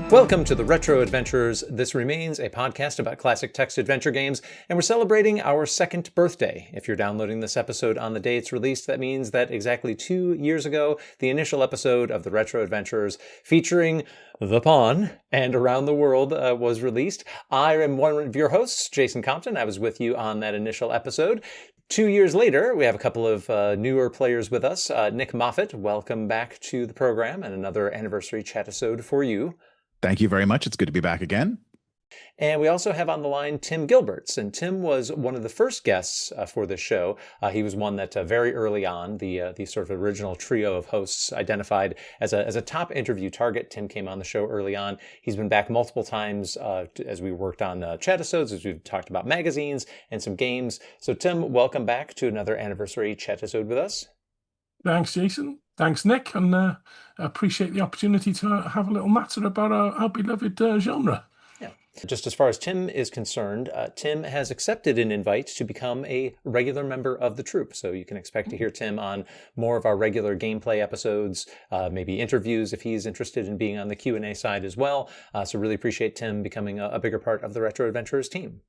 Welcome to the Retro Adventures. This remains a podcast about classic text adventure games, and we're celebrating our second birthday. If you're downloading this episode on the day it's released, that means that exactly 2 years ago, the initial episode of the Retro Adventures featuring The Pawn and Around the World was released. I am one of your hosts, Jason Compton. I was with you on that initial episode. 2 years later, we have a couple of newer players with us. Nick Moffat, welcome back to the program, and another anniversary Chatisode for you. Thank you very much. It's good to be back again. And we also have on the line Tim Gilberts. And Tim was one of the first guests for this show. He was one that very early on, the sort of original trio of hosts identified as a top interview target. Tim came on the show early on. He's been back multiple times as we worked on Chatisodes, as we've talked about magazines and some games. So Tim, welcome back to another anniversary Chatisode with us. Thanks, Jason. Thanks, Nick. And I appreciate the opportunity to have a little natter about our beloved genre. Yeah. Just as far as Tim is concerned, Tim has accepted an invite to become a regular member of the troupe. So you can expect to hear Tim on more of our regular gameplay episodes, maybe interviews if he's interested in being on the Q&A side as well. So really appreciate Tim becoming a bigger part of the Retro Adventurers team.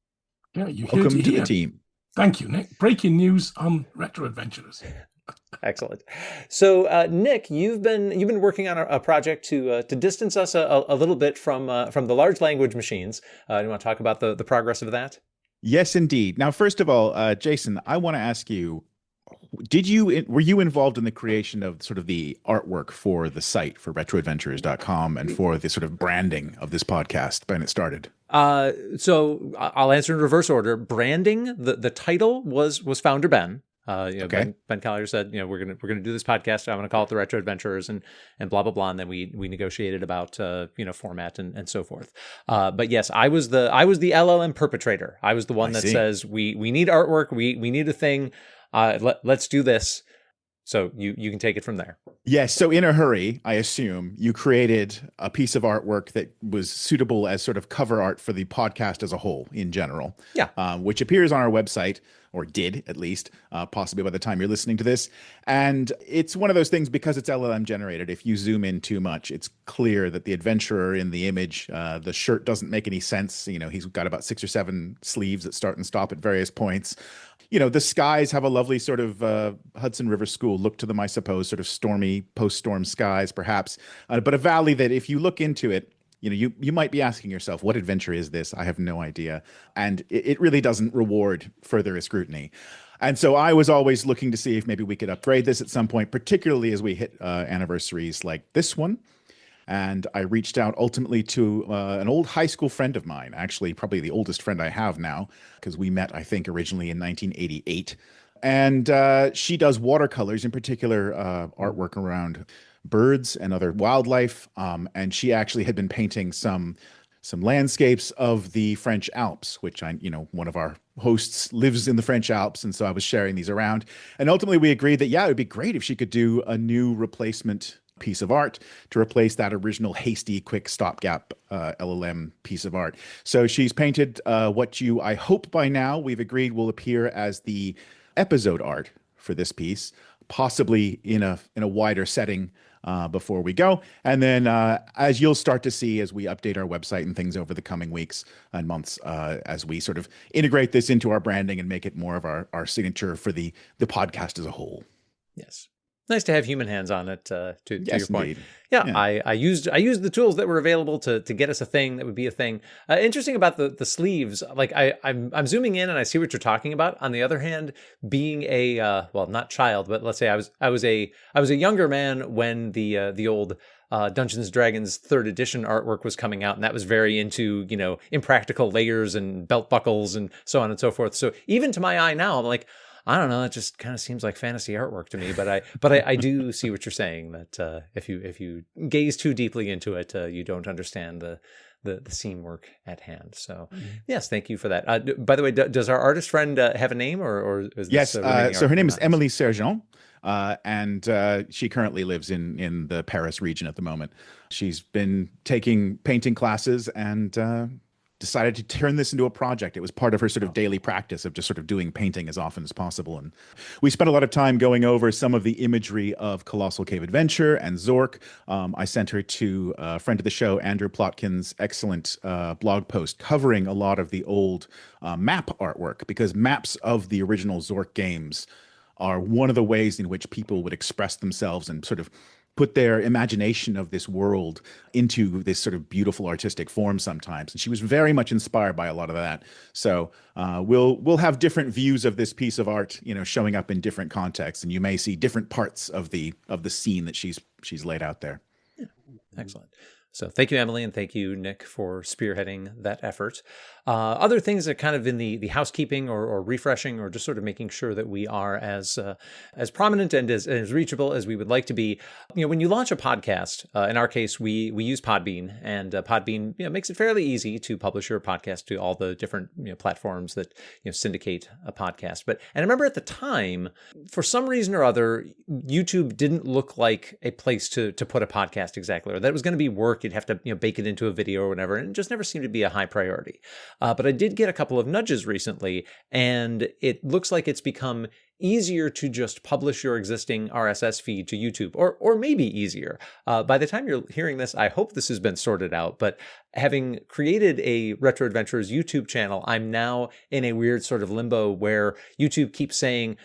Yeah, you Welcome to the team. Thank you, Nick. Breaking news on Retro Adventurers. Excellent. So, Nick, you've been working on a project to distance us a little bit from the large language machines. Do you want to talk about the progress of that? Yes, indeed. Now, first of all, Jason, I want to ask you, were you involved in the creation of sort of the artwork for the site for retroadventurers.com and for the sort of branding of this podcast when it started? So I'll answer in reverse order. Branding, the title was Founder Ben. Okay. Ben Collier said, we're gonna do this podcast. I'm gonna call it the Retro Adventurers and blah blah blah. And then we negotiated about format and so forth. But yes, I was the LLM perpetrator. I was the one that says we need artwork. We need a thing. Let's do this. So you can take it from there. Yes. So in a hurry, I assume you created a piece of artwork that was suitable as sort of cover art for the podcast as a whole in general. Yeah. Which appears on our website, or did at least, possibly by the time you're listening to this. And it's one of those things, because it's LLM generated, if you zoom in too much, it's clear that the adventurer in the image, the shirt doesn't make any sense. He's got about 6 or 7 sleeves that start and stop at various points. The skies have a lovely sort of Hudson River School look to them, I suppose, sort of stormy post-storm skies, perhaps. But a valley that, if you look into it, you might be asking yourself, what adventure is this? I have no idea. And it really doesn't reward further scrutiny. And so I was always looking to see if maybe we could upgrade this at some point, particularly as we hit anniversaries like this one. And I reached out ultimately to an old high school friend of mine, actually probably the oldest friend I have now, because we met, I think, originally in 1988. And she does watercolors, in particular artwork around birds and other wildlife. And she actually had been painting some landscapes of the French Alps, which one of our hosts lives in the French Alps. And so I was sharing these around. And ultimately we agreed that, it would be great if she could do a new replacement piece of art to replace that original hasty, quick stopgap LLM piece of art. So she's painted what I hope by now we've agreed will appear as the episode art for this piece, possibly in a wider setting before we go. And then as you'll start to see as we update our website and things over the coming weeks and months, as we sort of integrate this into our branding and make it more of our signature for the podcast as a whole. Yes. Nice to have human hands on it, to yes, your point. Indeed. Yeah. I used the tools that were available to get us a thing that would be a thing. Interesting about the sleeves, like I'm zooming in and I see what you're talking about. On the other hand, being a not child, but let's say I was a younger man when the old Dungeons and Dragons 3rd edition artwork was coming out, and that was very into impractical layers and belt buckles and so on and so forth. So even to my eye now, I'm like, I don't know. It just kind of seems like fantasy artwork to me, but I do see what you're saying, that if you gaze too deeply into it, you don't understand the scene work at hand. So yes, thank you for that. By the way, does our artist friend have a name, or is yes? This, so her name is Emily Sergent, and she currently lives in the Paris region at the moment. She's been taking painting classes and decided to turn this into a project. It was part of her sort of daily practice of just sort of doing painting as often as possible. And we spent a lot of time going over some of the imagery of Colossal Cave Adventure and Zork. I sent her to a friend of the show, Andrew Plotkin's excellent blog post covering a lot of the old map artwork, because maps of the original Zork games are one of the ways in which people would express themselves and sort of put their imagination of this world into this sort of beautiful artistic form sometimes. And she was very much inspired by a lot of that. So we'll have different views of this piece of art, showing up in different contexts, and you may see different parts of the scene that she's laid out there. Yeah. Excellent. So thank you, Emily, and thank you, Nick, for spearheading that effort. Other things that kind of in the housekeeping or refreshing, or just sort of making sure that we are as prominent and as reachable as we would like to be. When you launch a podcast, in our case, we use Podbean, and Podbean makes it fairly easy to publish your podcast to all the different platforms that syndicate a podcast. And I remember at the time, for some reason or other, YouTube didn't look like a place to put a podcast exactly, or that it was going to be work. You'd have to bake it into a video or whatever, and it just never seemed to be a high priority. But I did get a couple of nudges recently, and it looks like it's become easier to just publish your existing RSS feed to YouTube, or maybe easier. By the time you're hearing this, I hope this has been sorted out, but having created a Retro Adventures YouTube channel, I'm now in a weird sort of limbo where YouTube keeps saying,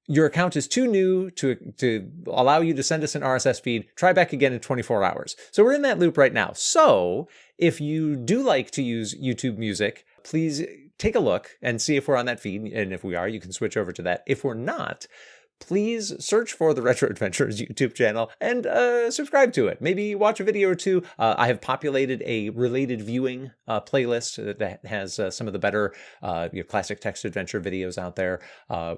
your account is too new to allow you to send us an RSS feed. Try back again in 24 hours. So we're in that loop right now. So if you do like to use YouTube Music, please take a look and see if we're on that feed. And if we are, you can switch over to that. If we're not, please search for the Retro Adventures YouTube channel and subscribe to it. Maybe watch a video or two. I have populated a related viewing playlist that has some of the better classic text adventure videos out there.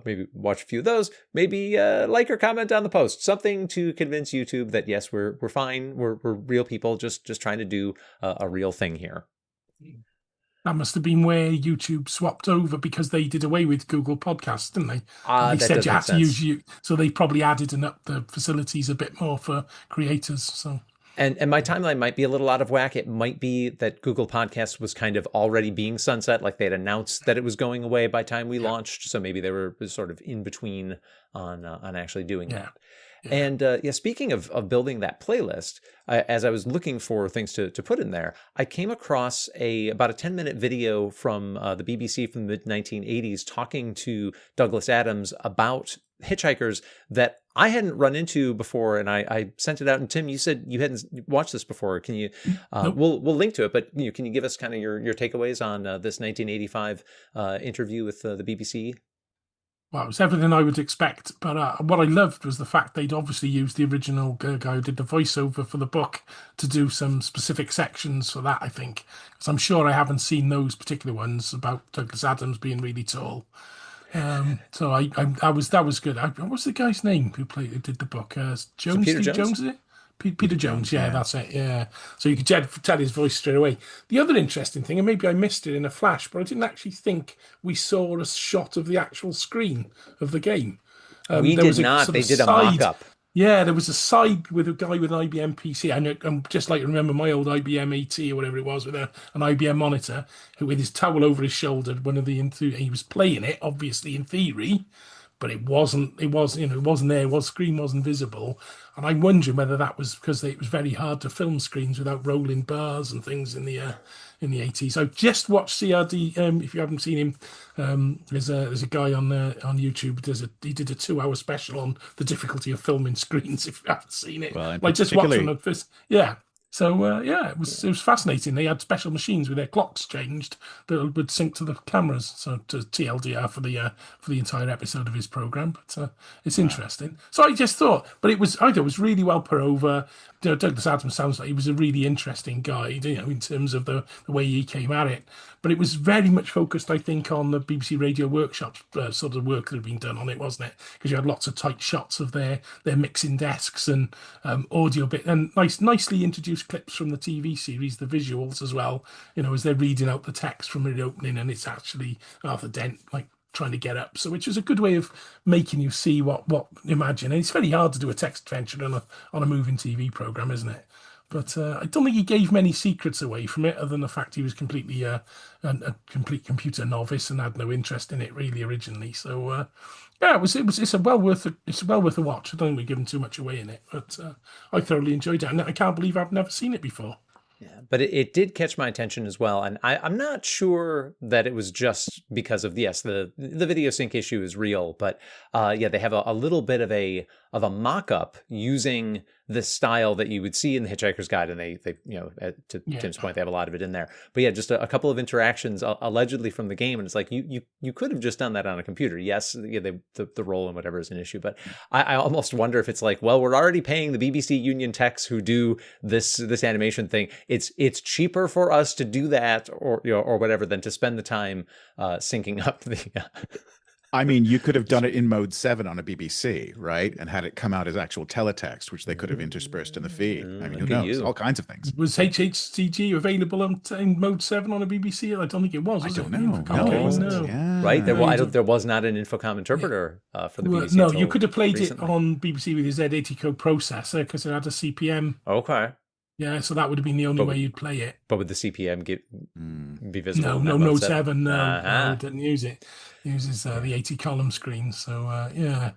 Maybe watch a few of those. Maybe like or comment on the post. Something to convince YouTube that yes, we're fine. We're real people just trying to do a real thing here. That must have been where YouTube swapped over, because they did away with Google Podcasts, didn't they? They said you had to use you, so they probably added and upped the facilities a bit more for creators. So, and my timeline might be a little out of whack. It might be that Google Podcasts was kind of already being sunset, like they'd announced that it was going away by time we launched. So maybe they were sort of in between on actually doing that. And speaking of building that playlist, as I was looking for things to put in there, I came across about a 10-minute video from the BBC from the mid-1980s talking to Douglas Adams about hitchhikers that I hadn't run into before, and I sent it out. And Tim, you said you hadn't watched this before. Can you? Nope. We'll link to it, but can you give us kind of your takeaways on this 1985 interview with the BBC? Well, it was everything I would expect, but what I loved was the fact they'd obviously used the original guy who did the voiceover for the book to do some specific sections for that, I think. Because I'm sure I haven't seen those particular ones about Douglas Adams being really tall. So that was good. What was the guy's name who did the book? Jones, Peter Steve Jones? Jones, is it? Peter Jones, yeah, that's it, yeah. So you could tell his voice straight away. The other interesting thing, and maybe I missed it in a flash, but I didn't actually think we saw a shot of the actual screen of the game. We did not. They did a mock-up. Yeah, there was a side with a guy with an IBM PC. I'm just like remember my old IBM AT or whatever it was with an IBM monitor, who with his towel over his shoulder. He was playing it, obviously in theory, but it wasn't there. Screen wasn't visible. And I'm wondering whether that was because it was very hard to film screens without rolling bars and things in the 80s. I've just watched CRD. If you haven't seen him, there's a guy on YouTube. He did a 2-hour special on the difficulty of filming screens. If you haven't seen it, well, I just watched one at first. Yeah. So it was fascinating. They had special machines with their clocks changed that would sync to the cameras. So to TLDR for the entire episode of his program. But it's interesting. So I just thought, but I thought it was really well put over. Douglas Adams sounds like he was a really interesting guy, in terms of the way he came at it. But it was very much focused, I think, on the BBC Radio Workshop sort of work that had been done on it, wasn't it? Because you had lots of tight shots of their mixing desks and audio bit, and nicely introduced clips from the TV series, the visuals as well. As they're reading out the text from the opening, and it's actually Arthur Dent trying to get up. So which was a good way of making you see what imagine. And it's very hard to do a text adventure on a moving TV program, isn't it? But I don't think he gave many secrets away from it, other than the fact he was completely a complete computer novice and had no interest in it really originally. So yeah, it's well worth a watch. I don't think we've given too much away in it, but I thoroughly enjoyed it, and I can't believe I've never seen it before. Yeah, but it did catch my attention as well, and I'm not sure that it was just because of yes, the video sync issue is real, but yeah, they have a little bit of a mock-up using the style that you would see in the Hitchhiker's Guide, and they to Tim's point, they have a lot of it in there. But yeah, just a couple of interactions allegedly from the game, and it's like you could have just done that on a computer. Yes, the roll and whatever is an issue, but I almost wonder if it's like, well, we're already paying the BBC Union techs who do this animation thing. It's cheaper for us to do that or whatever than to spend the time syncing up the. I mean, you could have done it in mode 7 on a BBC, right? And had it come out as actual teletext, which they could have interspersed in the feed. I mean, who knows? All kinds of things. Was HHCG available in mode 7 on a BBC? I don't think it was. I don't know. No. Yeah. Right? There was not an Infocom interpreter for the BBC. No, you could have played it on BBC with your Z80 processor because it had a CPM. Okay. Yeah, so that would have been the only way you'd play it. But would the CPM be visible? No, Mode 7. No, it didn't use it. It uses the 80-column screen. So, yeah.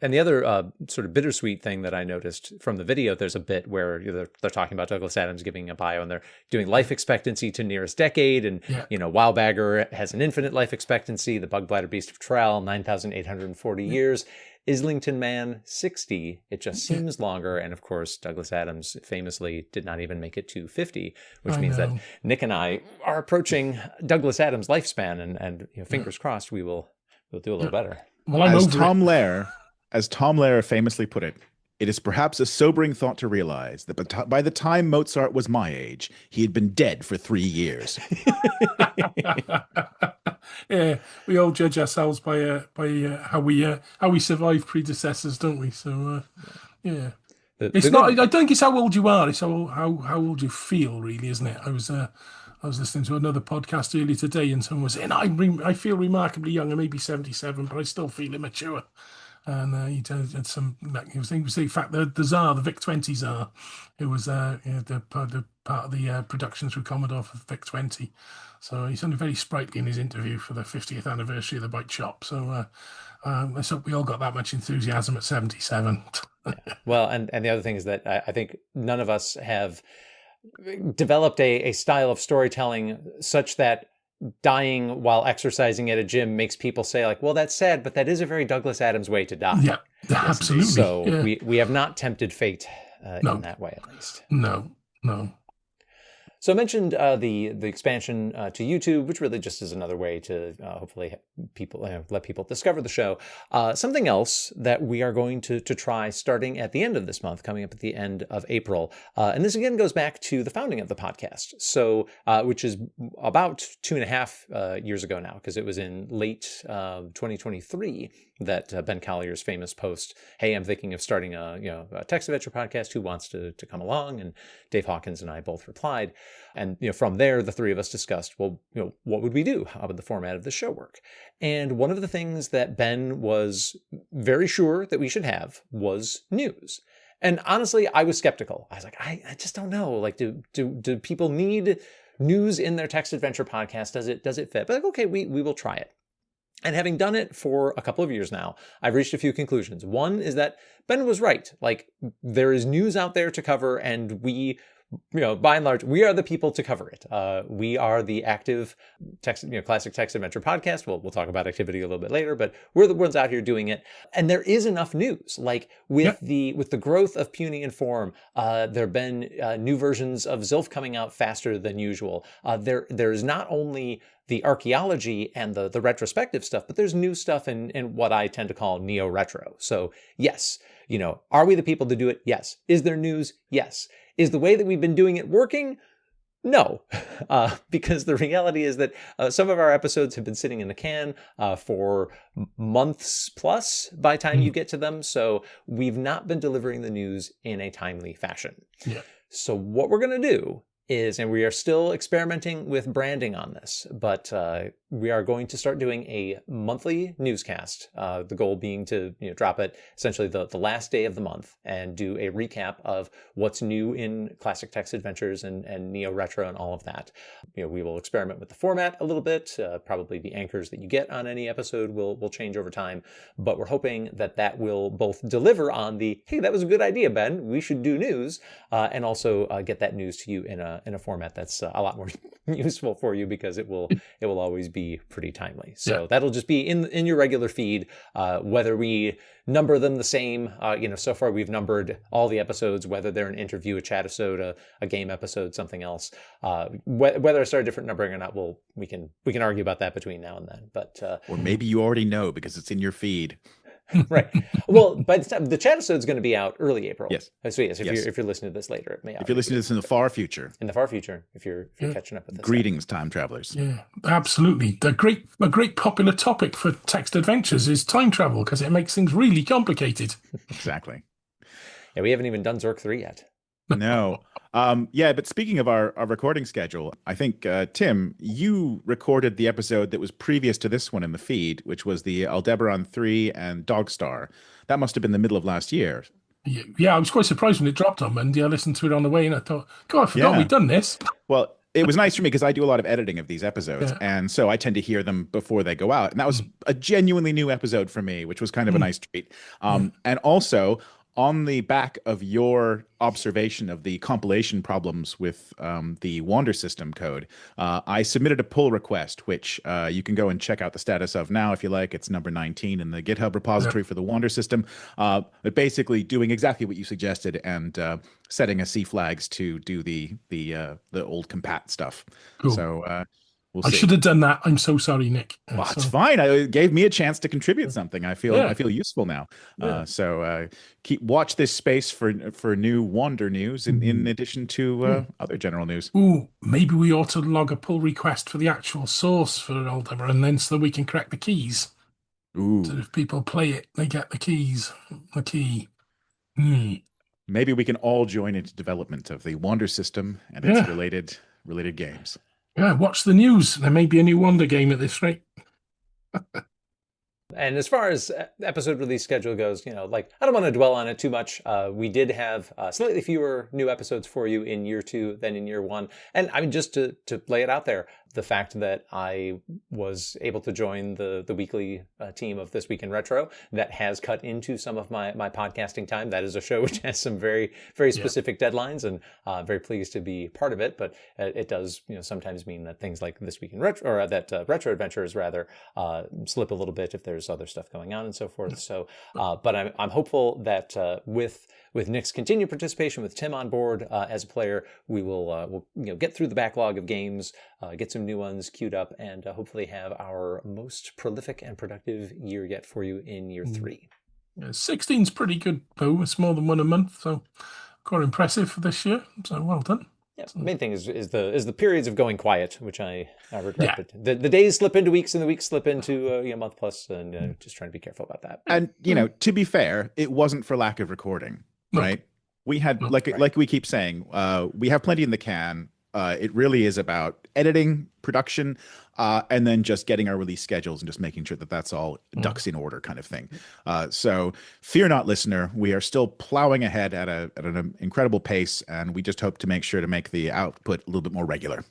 And the other sort of bittersweet thing that I noticed from the video, there's a bit where they're talking about Douglas Adams giving a bio, and they're doing life expectancy to nearest decade. And, Wildbagger has an infinite life expectancy. The Bug Bladder Beast of Trell, 9,840 years. Islington Man, 60. It just seems longer. And of course, Douglas Adams famously did not even make it to 50, which means that Nick and I are approaching Douglas Adams' lifespan. And fingers crossed, we'll do a little better. Well, as Tom Lehrer famously put it, it is perhaps a sobering thought to realize that by the time Mozart was my age, he had been dead for 3 years. Yeah, we all judge ourselves by how we survive predecessors, don't we? So, yeah. It's not. I don't think it's how old you are. It's how old you feel, really, isn't it? I was listening to another podcast earlier today, and someone was saying, I feel remarkably young. I may be 77, but I still feel immature. And he had some. He was the fact that the Tsar, the VIC-20 Tsar, it was the part of the production through Commodore for VIC-20. So he sounded very sprightly in his interview for the 50th anniversary of the Bike Shop. So let's hope we all got that much enthusiasm at 77. Yeah. Well, and the other thing is that I think none of us have developed a style of storytelling such that dying while exercising at a gym makes people say, like, well, that's sad, but that is a very Douglas Adams way to die. Yeah, absolutely. So we have not tempted fate in that way, at least. No. So I mentioned the expansion to YouTube, which really just is another way to hopefully let people discover the show. Something else that we are going to try starting at the end of this month, coming up at the end of April. And this again goes back to the founding of the podcast. So, which is about 2.5 years ago now, because it was in late 2023 that Ben Collier's famous post, "Hey, I'm thinking of starting a text adventure podcast. Who wants to come along?" And Dave Hawkins and I both replied. And from there, the three of us discussed, well, what would we do? How would the format of the show work? And one of the things that Ben was very sure that we should have was news. And honestly, I was skeptical. I was like, I just don't know. Like, do people need news in their text adventure podcast? Does it fit? But like, okay, we will try it. And having done it for a couple of years now, I've reached a few conclusions. One is that Ben was right. Like, there is news out there to cover, and we, by and large, we are the people to cover it. We are the active classic text adventure podcast. We'll talk about activity a little bit later, but we're the ones out here doing it. And there is enough news. Like with the growth of Puny and Form, there have been new versions of Zilf coming out faster than usual. There is not only the archaeology and the retrospective stuff, but there's new stuff in what I tend to call neo-retro. So yes, are we the people to do it? Yes. Is there news? Yes. Is the way that we've been doing it working? No, because the reality is that some of our episodes have been sitting in the can for months plus by the time you get to them. So we've not been delivering the news in a timely fashion. Yeah. So what we're going to do is, and we are still experimenting with branding on this, but we are going to start doing a monthly newscast. The goal being to drop it essentially the last day of the month and do a recap of what's new in classic text adventures and neo retro and all of that. We will experiment with the format a little bit. Probably the anchors that you get on any episode will change over time, but we're hoping that will both deliver on the hey, that was a good idea, Ben, we should do news, and also get that news to you in a format that's a lot more useful for you, because it will always be pretty timely. So that'll just be in your regular feed, whether we number them the same. So far we've numbered all the episodes, whether they're an interview, a chatisode, a game episode, something else. Whether I start a different numbering or not, we can argue about that between now and then. But or maybe you already know because it's in your feed. Right. Well, by the time the Chatisode is going to be out early April. Yes. So yes, if you're listening to this later, it may. If you're listening to this in the far future. In the far future, if you're catching up with this. Greetings, time travelers. Yeah, absolutely. A great popular topic for text adventures is time travel, because it makes things really complicated. Exactly. Yeah, we haven't even done Zork 3 yet. No. But speaking of our recording schedule, I think, Tim, you recorded the episode that was previous to this one in the feed, which was the Aldebaran 3 and Dogstar. That must have been the middle of last year. Yeah, I was quite surprised when it dropped on Monday. I listened to it on the way and I thought, God, I forgot we'd done this. Well, it was nice for me because I do a lot of editing of these episodes. And so I tend to hear them before they go out. And that was a genuinely new episode for me, which was kind of a nice treat. And also, on the back of your observation of the compilation problems with the Wander system code, I submitted a pull request, which you can go and check out the status of now if you like. It's number 19 in the GitHub repository for the Wander system. But basically doing exactly what you suggested and setting a C flags to do the old compat stuff. Cool. So we'll see. I should have done that. I'm so sorry, Nick. Well, it's fine. It gave me a chance to contribute something. I feel useful now. So watch this space for new Wander news in addition to other general news. Ooh, maybe we ought to log a pull request for the actual source for Aldebaran, and then so that we can crack the keys. Ooh. So if people play it, they get the keys. The key. Maybe we can all join into development of the Wander system and its related games. Yeah, watch the news. There may be a new Wander game at this rate. And as far as episode release schedule goes, I don't want to dwell on it too much. We did have slightly fewer new episodes for you in year 2 than in year 1. And I mean, just to lay it out there, the fact that I was able to join the weekly team of This Week in Retro, that has cut into some of my podcasting time. That is a show which has some very, very specific deadlines, and very pleased to be part of it. But it does, sometimes mean that things like This Week in Retro, or that Retro Adventures rather, slip a little bit if there's other stuff going on and so forth. So, but I'm hopeful that with Nick's continued participation, with Tim on board as a player, we'll get through the backlog of games, get some new ones queued up, and hopefully have our most prolific and productive year yet for you in year 3. 16's pretty good, though. It's more than one a month, so quite impressive for this year. So well done. Yeah, the main thing is the periods of going quiet, which I regret. But the days slip into weeks, and the weeks slip into a month plus, and just trying to be careful about that. And to be fair, it wasn't for lack of recording, right? We had like we keep saying, we have plenty in the can. It really is about editing, production, and then just getting our release schedules and just making sure that that's all ducks in order, kind of thing. So fear not, listener. We are still plowing ahead at an incredible pace, and we just hope to make sure to make the output a little bit more regular.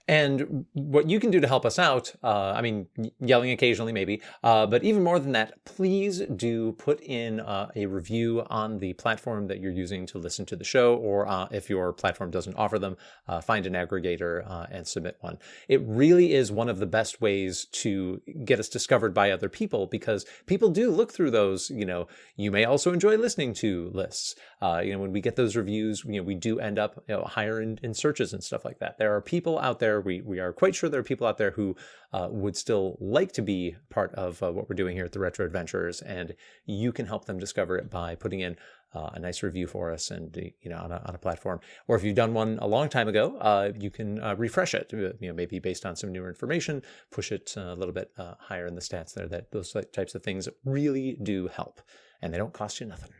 And what you can do to help us out, yelling occasionally maybe, but even more than that, please do put in a review on the platform that you're using to listen to the show, or if your platform doesn't offer them, find an aggregator and submit one. It really is one of the best ways to get us discovered by other people, because people do look through those, you may also enjoy listening to lists. When we get those reviews, we do end up higher in searches and stuff like that. There are people out there, we are quite sure there are people out there who would still like to be part of what we're doing here at the Retro Adventurers, and you can help them discover it by putting in a nice review for us, and on a platform. Or if you've done one a long time ago, you can refresh it. Maybe based on some newer information, push it a little bit higher in the stats there. That those types of things really do help, and they don't cost you nothing.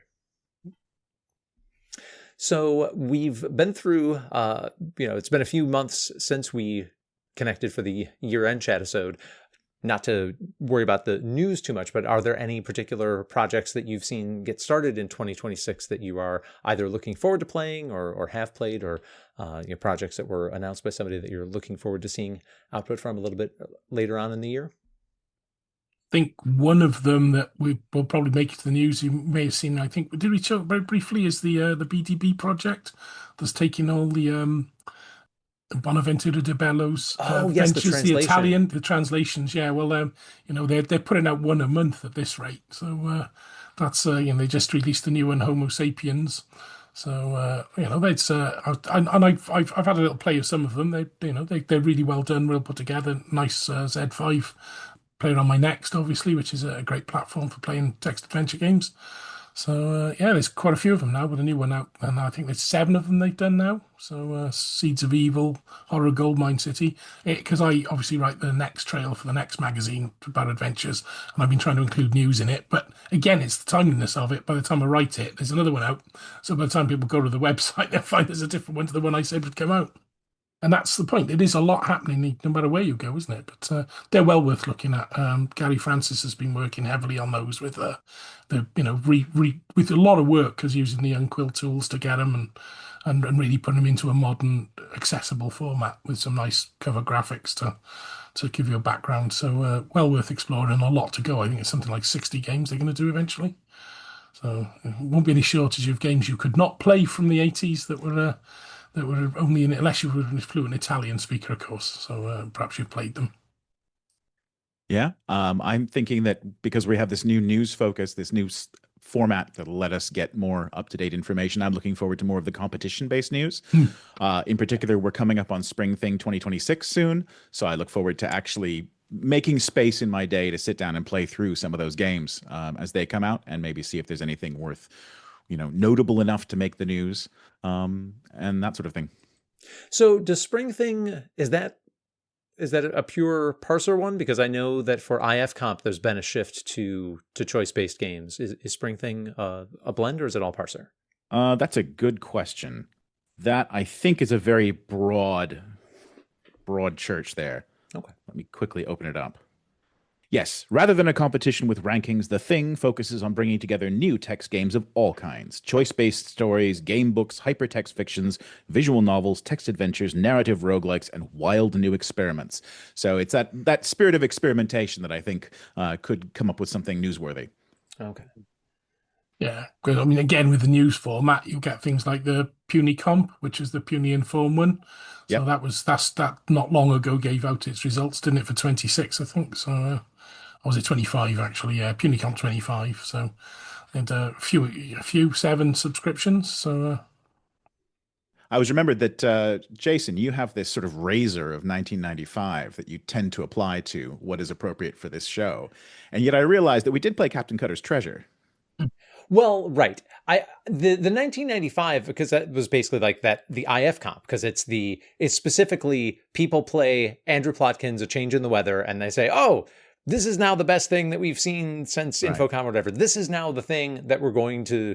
So we've been through, it's been a few months since we connected for the year-end Chatisode. Not to worry about the news too much, but are there any particular projects that you've seen get started in 2026 that you are either looking forward to playing or have played, or projects that were announced by somebody that you're looking forward to seeing output from a little bit later on in the year? I think one of them that we will probably make it to the news, you may have seen, I think, did we show very briefly, is the BDB project that's taking all the Bonaventura de Bello's Yes, the ventures, translation. the translations. Yeah, well, they're putting out one a month at this rate. So that's they just released the new one, Homo sapiens. So that's I've had a little play of some of them. They're really well done, real put together, nice Z5 player on my Next, obviously, which is a great platform for playing text adventure games. So there's quite a few of them now with a new one out, and I think there's 7 of them they've done now. So Seeds of Evil, Horror Goldmine City, because I obviously write the Next Trail for the Next magazine about adventures, and I've been trying to include news in it. But again, it's the timeliness of it. By the time I write it, there's another one out. So by the time people go to the website, they'll find there's a different one to the one I said would come out. And that's the point. It is a lot happening no matter where you go, isn't it? But they're well worth looking at. Gary Francis has been working heavily on those with with a lot of work, because using the Unquill tools to get them and really putting them into a modern, accessible format with some nice cover graphics to give you a background. So well worth exploring. A lot to go. I think it's something like 60 games they're going to do eventually. So there won't be any shortage of games you could not play from the 80s that were only in it, unless you were a fluent Italian speaker, of course. So perhaps you've played them. Yeah. I'm thinking that because we have this new news focus, this new format that'll let us get more up-to-date information, I'm looking forward to more of the competition-based news. In particular, we're coming up on Spring Thing 2026 soon. So I look forward to actually making space in my day to sit down and play through some of those games as they come out, and maybe see if there's anything worth notable enough to make the news, and that sort of thing. So does Spring Thing, is that a pure parser one? Because I know that for IF Comp, there's been a shift to choice-based games. Is Spring Thing a blend, or is it all parser? That's a good question. That, I think, is a very broad church there. Okay. Let me quickly open it up. Yes, rather than a competition with rankings, The Thing focuses on bringing together new text games of all kinds. Choice-based stories, game books, hypertext fictions, visual novels, text adventures, narrative roguelikes, and wild new experiments. So it's that spirit of experimentation that I think could come up with something newsworthy. Okay. Yeah, good. I mean, again, with the news format, you get things like the Puny Comp, which is the Puny Inform one. So Yep. that not long ago gave out its results, didn't it, for 26, I think. So, or was it 25 actually? Yeah, Puny Comp 25. So, and a few 7 subscriptions. So, I was remembered that, Jason, you have this sort of razor of 1995 that you tend to apply to what is appropriate for this show. And yet I realized that we did play Captain Cutter's Treasure. Well, right. The 1995, because that was basically like that, the IF Comp, because it's specifically people play Andrew Plotkin's A Change in the Weather, and they say, oh, this is now the best thing that we've seen since Infocom or whatever. This is now the thing that we're going to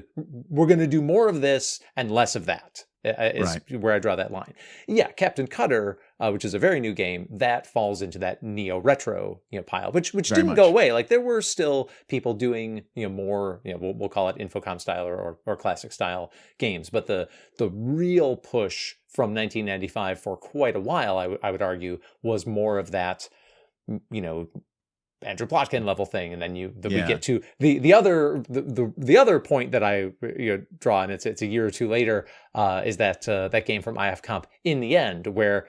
do more of this and less of that. Is where I draw that line. Yeah, Captain Cutter, which is a very new game, that falls into that neo-retro pile, which didn't go away. Like there were still people doing more, we'll call it Infocom style or classic style games, but the real push from 1995 for quite a while, I would argue, was more of that Andrew Plotkin level thing, and then we get to the other point that I draw, and it's a year or two later, is that game from IF Comp In the End, where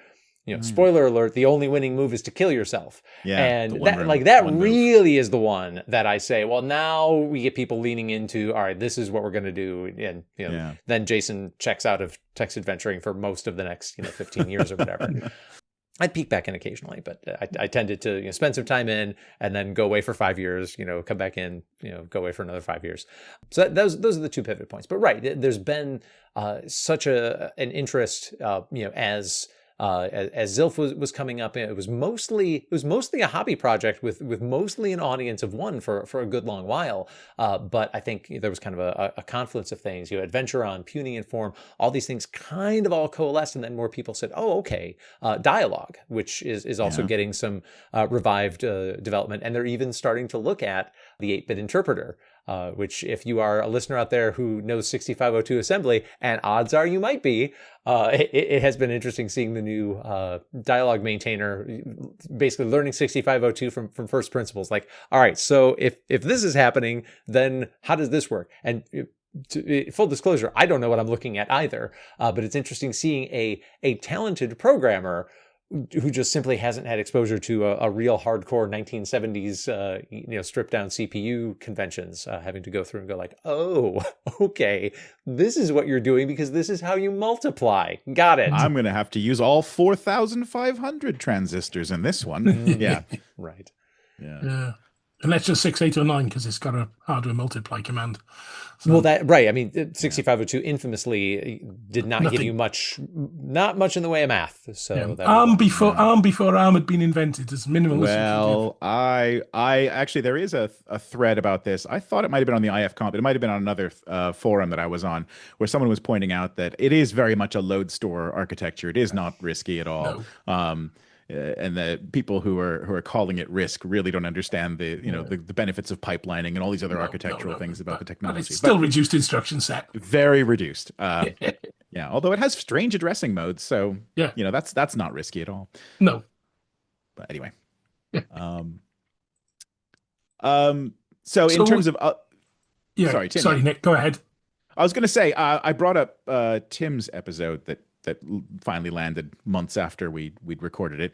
spoiler alert, the only winning move is to kill yourself, and that really is the one that I say, well, now we get people leaning into, all right, this is what we're going to do, and then Jason checks out of text adventuring for most of the next 15 years or whatever. I'd peek back in occasionally, but I tended to spend some time in and then go away for 5 years, come back in, go away for another 5 years. So those are the two pivot points. But right, there's been such an interest, as as Zilf was coming up, it was mostly a hobby project with mostly an audience of one for a good long while. But I think there was kind of a confluence of things. Adventuron, Puny Inform, all these things kind of all coalesced, and then more people said, "Oh, okay, dialogue," which is also getting some revived development, and they're even starting to look at the 8-bit interpreter. Which, if you are a listener out there who knows 6502 assembly, and odds are you might be, it has been interesting seeing the new dialogue maintainer basically learning 6502 from first principles. Like, all right, so if this is happening, then how does this work? And full disclosure, I don't know what I'm looking at either, but it's interesting seeing a talented programmer who just simply hasn't had exposure to a real hardcore 1970s, stripped down CPU conventions, having to go through and go like, oh, okay, this is what you're doing because this is how you multiply. Got it. I'm going to have to use all 4,500 transistors in this one. Yeah. Right. Yeah. Unless it's 6809 because it's got a hardware multiply command. So, well, that right. I mean, 6502 infamously did not give you not much in the way of math. So ARM before ARM had been invented as minimal. Well, I actually, there is a thread about this. I thought it might have been on the IF Comp. It might have been on another forum that I was on, where someone was pointing out that it is very much a load store architecture. It is not risky at all. No. And the people who are calling it risk really don't understand the benefits of pipelining and all these other architectural things about the technology. But it's still reduced instruction set. Very reduced. Yeah, although it has strange addressing modes, so that's not risky at all. No. But anyway. So in terms of sorry, Tim. Sorry, Nick, go ahead. I was going to say I brought up Tim's episode that finally landed months after we'd recorded it.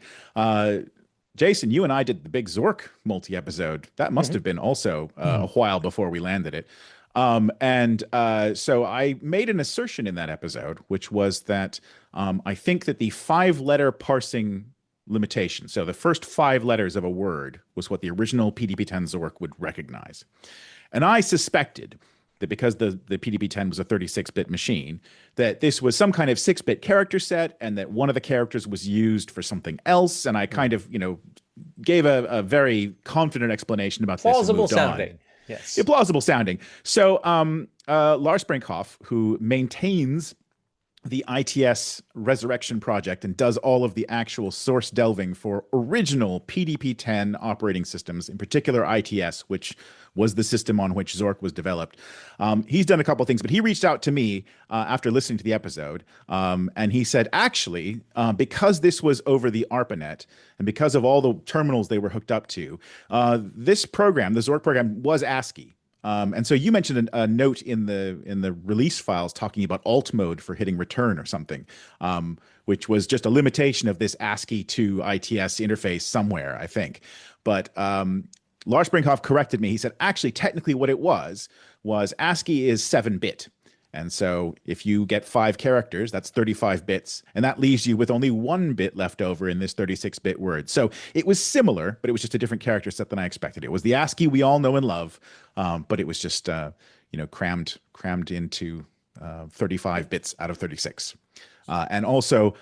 Jason, you and I did the big Zork multi-episode. That must have been also a while before we landed it. So I made an assertion in that episode, which was that I think that the 5-letter parsing limitation, so the first 5 letters of a word, was what the original PDP-10 Zork would recognize. And I suspected that because the PDP-10 was a 36-bit machine, that this was some kind of 6-bit character set, and that one of the characters was used for something else. And I kind of, gave a very confident explanation about this. Plausible sounding. Yes. Yeah, plausible sounding. So Lars Brinkhoff, who maintains the ITS Resurrection project and does all of the actual source delving for original PDP-10 operating systems, in particular ITS, which was the system on which Zork was developed. He's done a couple of things, but he reached out to me after listening to the episode, and he said, actually, because this was over the ARPANET and because of all the terminals they were hooked up to, this program, the Zork program, was ASCII. And so you mentioned a note in the release files talking about alt mode for hitting return or something, which was just a limitation of this ASCII to ITS interface somewhere, I think. But Lars Brinkhoff corrected me. He said, actually, technically what it was ASCII is 7-bit. And so if you get 5 characters, that's 35 bits. And that leaves you with only 1 bit left over in this 36-bit word. So it was similar, but it was just a different character set than I expected. It was the ASCII we all know and love, but it was just crammed into 35 bits out of 36. And also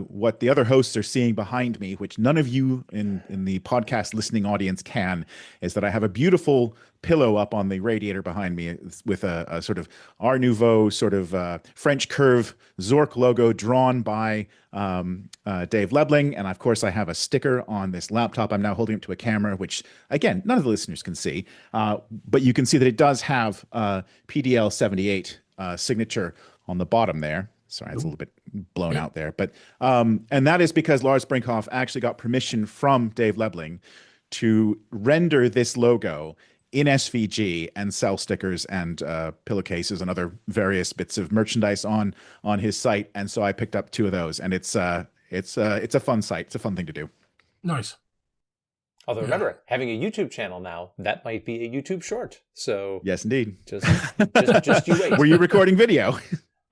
what the other hosts are seeing behind me, which none of you in the podcast listening audience can, is that I have a beautiful pillow up on the radiator behind me with a sort of Art Nouveau sort of French curve Zork logo drawn by Dave Lebling. And of course, I have a sticker on this laptop. I'm now holding it to a camera, which, again, none of the listeners can see. But you can see that it does have PDL 78 signature on the bottom there. Sorry, it's a little bit blown out there. But and that is because Lars Brinkhoff actually got permission from Dave Lebling to render this logo in SVG and sell stickers and pillowcases and other various bits of merchandise on his site. And so I picked up 2 of those, and it's a fun site. It's a fun thing to do. Nice. Although remember, having a YouTube channel now, that might be a YouTube short. So yes, indeed. Just you wait. Were you recording video?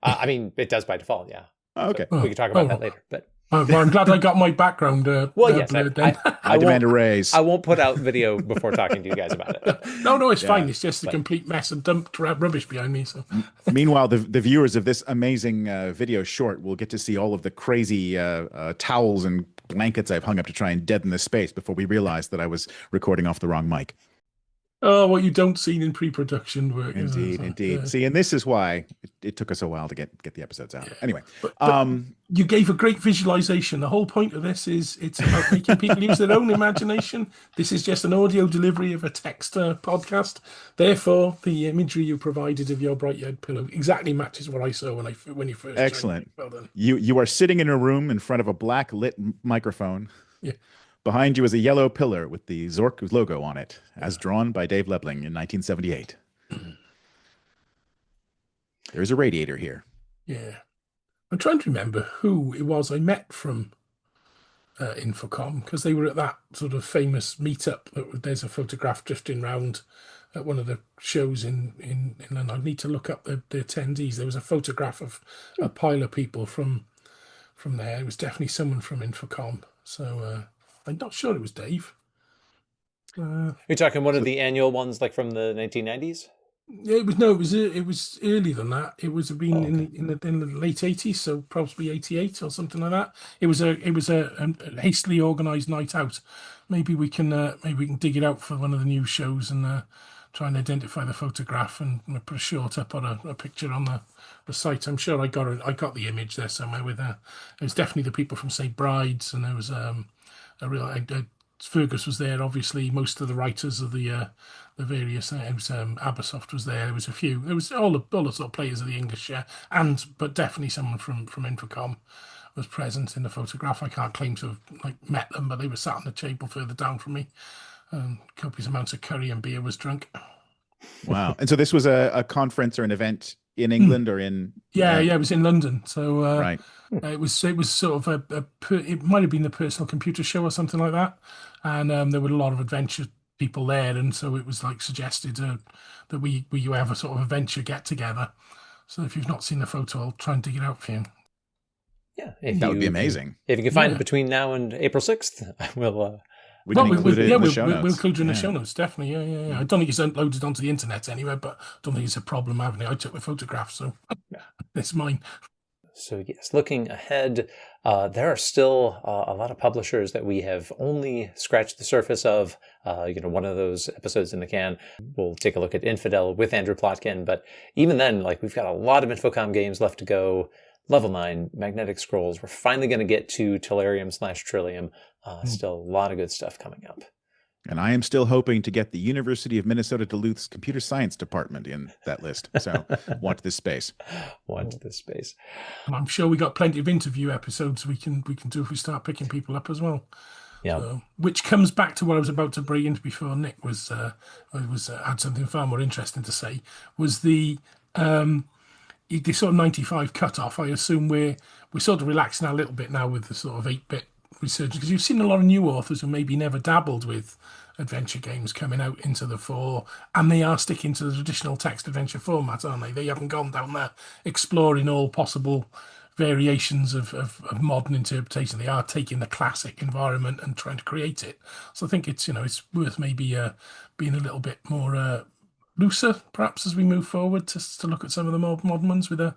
I mean, it does by default, yeah. Oh, okay. We can talk about that later. But Well, I'm glad I got my background Well, yes, blurred then. I demand a raise. I won't put out video before talking to you guys about it. No, it's Yeah. fine. It's just a complete mess and dumped rubbish behind me. So Meanwhile, the viewers of this amazing video short will get to see all of the crazy towels and blankets I've hung up to try and deaden the space before we realized that I was recording off the wrong mic. oh, what you don't see in pre-production work. Indeed. Yeah. See, and this is why it took us a while to get the episodes out. Anyway, But you gave a great visualization. The whole point of this is it's about making people use their own imagination. This is just an audio delivery of a text podcast. Therefore, the imagery you provided of your bright red pillow exactly matches what I saw when you first. Excellent. Well done. You are sitting in a room in front of a black lit microphone. Yeah. Behind you is a yellow pillar with the Zork logo on it, as drawn by Dave Lebling in 1978. There's a radiator here. Yeah. I'm trying to remember who it was I met from Infocom, because they were at that sort of famous meetup. There's a photograph drifting around at one of the shows in London. I need to look up the attendees. There was a photograph of a pile of people from there. It was definitely someone from Infocom. So I'm not sure it was Dave. You're talking one of the annual ones, like from the 1990s? Yeah, it was earlier than that. It was been in the late 80s, so probably 88 or something like that. It was a hastily organised night out. Maybe we can dig it out for one of the new shows and try and identify the photograph and put a short up on a picture on the site. I'm sure I got the image there somewhere with it was definitely the people from St. Brides, and there was Fergus was there, obviously. Most of the writers of the various Abersoft was there. There was a few. There was all the sort of players of the English, but definitely someone from Infocom was present in the photograph. I can't claim to have met them, but they were sat on the table further down from me. Copious amounts of curry and beer was drunk. Wow! And so this was a conference or an event in England or in it was in London. So right. It was sort of it might have been the Personal Computer Show or something like that, and there were a lot of adventure people there, and so it was suggested that we have a sort of adventure get together. So if you've not seen the photo, I'll try and dig it out for you. Yeah, that would be amazing. If you can find it between now and April 6th, we'll. We can include it in the show notes. We'll include it in the show notes, definitely. Yeah. I don't think it's uploaded onto the internet anywhere, but I don't think it's a problem having it. I took the photograph, so it's mine. So yes, looking ahead, there are still a lot of publishers that we have only scratched the surface of. One of those episodes in the can. We'll take a look at Infidel with Andrew Plotkin, but even then, we've got a lot of Infocom games left to go. Level 9, Magnetic Scrolls. We're finally going to get to Tellurium/Trillium. Still a lot of good stuff coming up. And I am still hoping to get the University of Minnesota Duluth's computer science department in that list. So watch this space. Watch this space. And I'm sure we got plenty of interview episodes we can do if we start picking people up as well. Yeah. So, which comes back to what I was about to bring into before Nick had something far more interesting to say. Was the sort of 95 cutoff. I assume we're sort of relaxing a little bit now with the sort of 8-bit resurgence, because you've seen a lot of new authors who maybe never dabbled with adventure games coming out into the fore, and they are sticking to the traditional text adventure format, aren't they? They haven't gone down there exploring all possible variations of modern interpretation. They are taking the classic environment and trying to create it. So I think it's worth maybe being a little bit more looser, perhaps, as we move forward to look at some of the more modern ones with a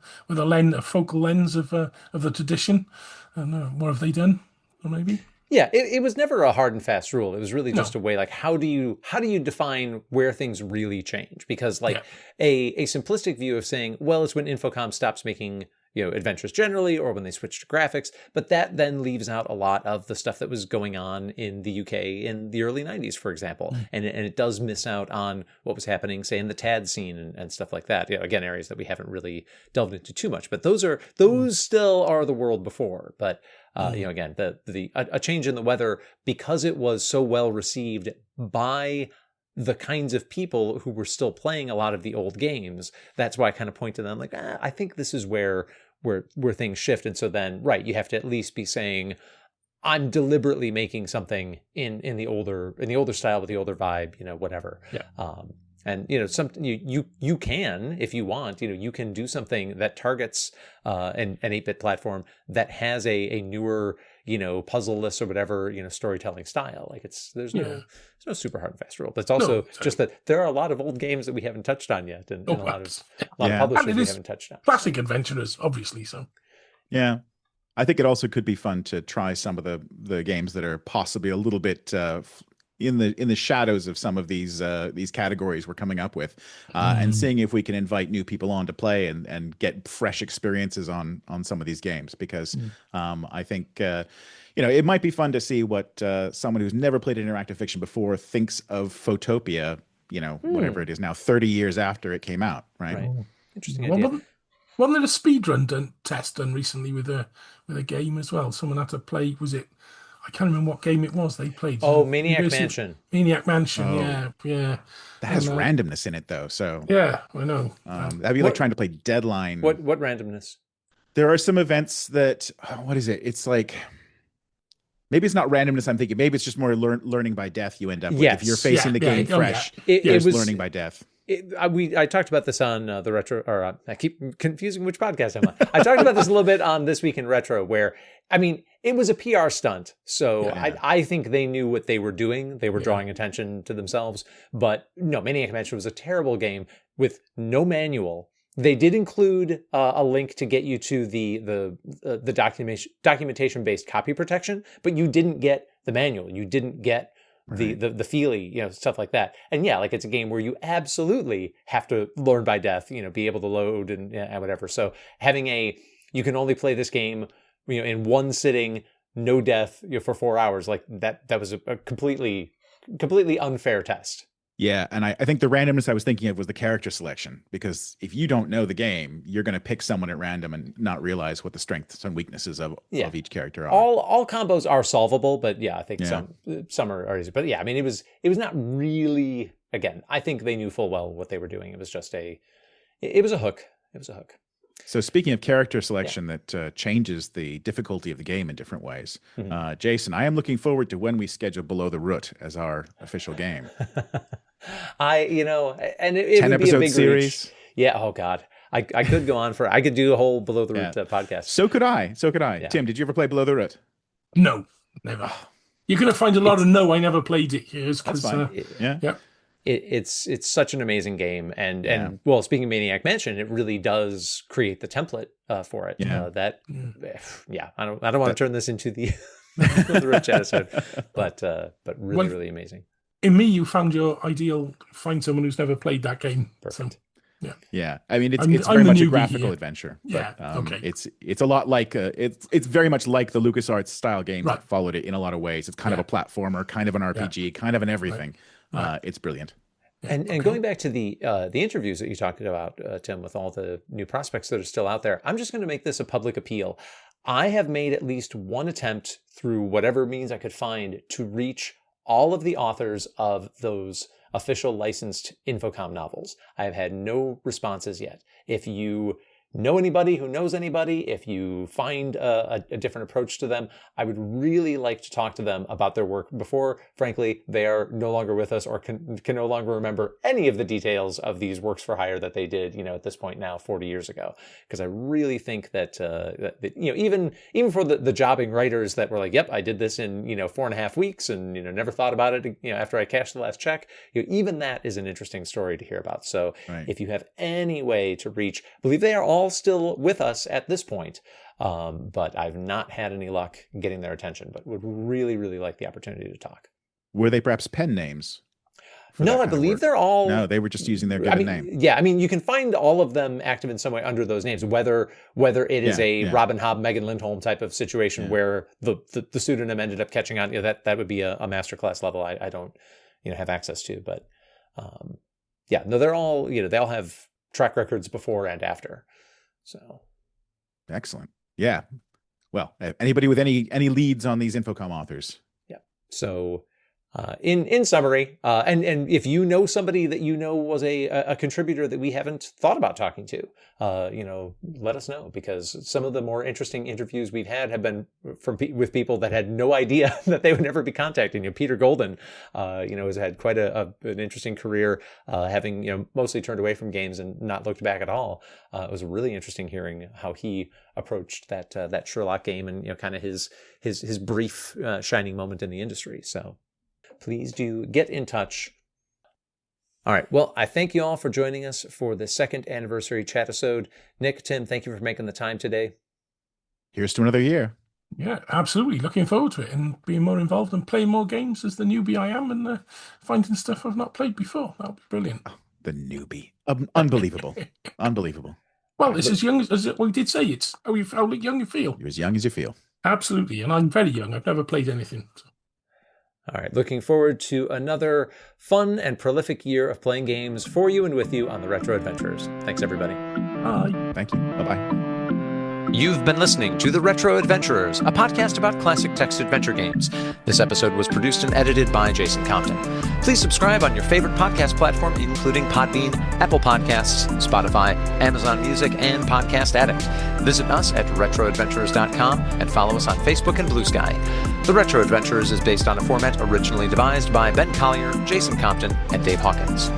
focal lens of the tradition. And what have they done? Or maybe. Yeah, it was never a hard and fast rule. It was really just a way, how do you define where things really change? Because a simplistic view of saying, well, it's when Infocom stops making adventures generally, or when they switch to graphics, but that then leaves out a lot of the stuff that was going on in the UK in the early 90s, for example. And it does miss out on what was happening, say, in the TAD scene and stuff like that. Again, areas that we haven't really delved into too much, but those still are the world before. But again, a change in the weather, because it was so well received by the kinds of people who were still playing a lot of the old games. That's why I kind of point to them I think this is where things shift. And so then, right, you have to at least be saying, I'm deliberately making something in the older style with the older vibe, whatever. Yeah. And something you can, if you want, you can do something that targets an 8-bit platform that has a newer puzzle-less or whatever storytelling style. Like there's no super hard and fast rule, but it's also just that there are a lot of old games that we haven't touched on yet, and a lot of publishers we haven't touched on. Classic adventurers, obviously. So yeah, I think it also could be fun to try some of the games that are possibly a little bit in the shadows of some of these categories we're coming up with, and seeing if we can invite new people on to play and get fresh experiences on some of these games, because I think it might be fun to see what someone who's never played interactive fiction before thinks of Photopia, whatever it is now, 30 years after it came out, right? Interesting idea. Wasn't there a speedrun test done recently with a game as well? Someone had to play, was it, I can't remember what game it was they played. Oh, Maniac Mansion. Maniac Mansion, yeah. That has randomness in it, though. So yeah, I know. That'd be like trying to play Deadline. What randomness? There are some events that, what is it? It's like, maybe it's not randomness. I'm thinking maybe it's just more learning by death. You end up with if you're facing the game fresh. It was learning by death. I talked about this on the retro, or I keep confusing which podcast I'm on. I talked about this a little bit on This Week in Retro, where it was a PR stunt. So I think they knew what they were doing. They were drawing attention to themselves. But no, Maniac Mansion was a terrible game with no manual. They did include a link to get you to the documentation-based copy protection, but you didn't get the manual. You didn't get the feely, stuff like that. And it's a game where you absolutely have to learn by death, be able to load and whatever. So having you can only play this game, in one sitting, no death, for 4 hours, like that was a completely unfair test. Yeah, and I think the randomness I was thinking of was the character selection, because if you don't know the game, you're going to pick someone at random and not realize what the strengths and weaknesses of each character are. All combos are solvable, but I think some are easy. But it was not really. Again, I think they knew full well what they were doing. It was just it was a hook. It was a hook. So speaking of character selection that changes the difficulty of the game in different ways, Jason, I am looking forward to when we schedule Below the Root as our official game. And it 10 would be a episode big series. Reach. Yeah. Oh God, I could go on I could do a whole Below the Root podcast. So could I. Yeah. Tim, did you ever play Below the Root? No, never. You're going to find a lot of no. I never played it here. That's fine. Yeah. It's such an amazing game, and well, speaking of Maniac Mansion, it really does create the template for it. I don't want to turn this into the Rich episode, but really really amazing. In me, you found your ideal. Find someone who's never played that game. Perfect. So, yeah. I mean, it's very much a graphical adventure. Yeah. But, okay. It's a lot like it's very much like the LucasArts style games that followed it in a lot of ways. It's kind of a platformer, kind of an RPG, kind of an everything. It's brilliant. And going back to the interviews that you talked about, Tim, with all the new prospects that are still out there, I'm just going to make this a public appeal. I have made at least one attempt through whatever means I could find to reach all of the authors of those official licensed Infocom novels. I have had no responses yet. If you know anybody who knows anybody, if you find a different approach to them, I would really like to talk to them about their work before, frankly, they are no longer with us or can no longer remember any of the details of these works for hire that they did, at this point now 40 years ago. Because I really think that, even for the jobbing writers that were like, yep, I did this in, 4.5 weeks and, never thought about it, after I cashed the last check, even that is an interesting story to hear about. So if you have any way to reach, I believe they are all still with us at this point, but I've not had any luck getting their attention, but would really, really like the opportunity to talk. Were they perhaps pen names? No, I believe they're all... No, they were just using their given name. Yeah, you can find all of them active in some way under those names, whether it is a Robin Hobb, Megan Lindholm type of situation where the pseudonym ended up catching on. That would be a masterclass level I don't have access to, but they're all, they all have track records before and after. So excellent. Yeah. Well, anybody with any leads on these Infocom authors? Yeah. So In summary, and if you know somebody that you know was a contributor that we haven't thought about talking to, let us know, because some of the more interesting interviews we've had have been with people that had no idea that they would never be contacting you. Peter Golden, has had quite an interesting career, having mostly turned away from games and not looked back at all. It was really interesting hearing how he approached that Sherlock game and kind of his brief shining moment in the industry. So please do get in touch. All right. Well, I thank you all for joining us for the 2nd anniversary Chatisode. Nick, Tim, thank you for making the time today. Here's to another year. Yeah, absolutely. Looking forward to it and being more involved and playing more games as the newbie I am, and finding stuff I've not played before. That'll be brilliant. Oh, the newbie. Unbelievable. Unbelievable. Well, it's as young as we did say. It's how young you feel. You're as young as you feel. Absolutely. And I'm very young. I've never played anything. So. All right, looking forward to another fun and prolific year of playing games for you and with you on the Retro Adventurers. Thanks, everybody. Bye. Thank you. Bye-bye. You've been listening to The Retro Adventurers, a podcast about classic text adventure games. This episode was produced and edited by Jason Compton. Please subscribe on your favorite podcast platform, including Podbean, Apple Podcasts, Spotify, Amazon Music, and Podcast Addict. Visit us at retroadventurers.com and follow us on Facebook and Blue Sky. The Retro Adventurers is based on a format originally devised by Ben Collier, Jason Compton, and Dave Hawkins.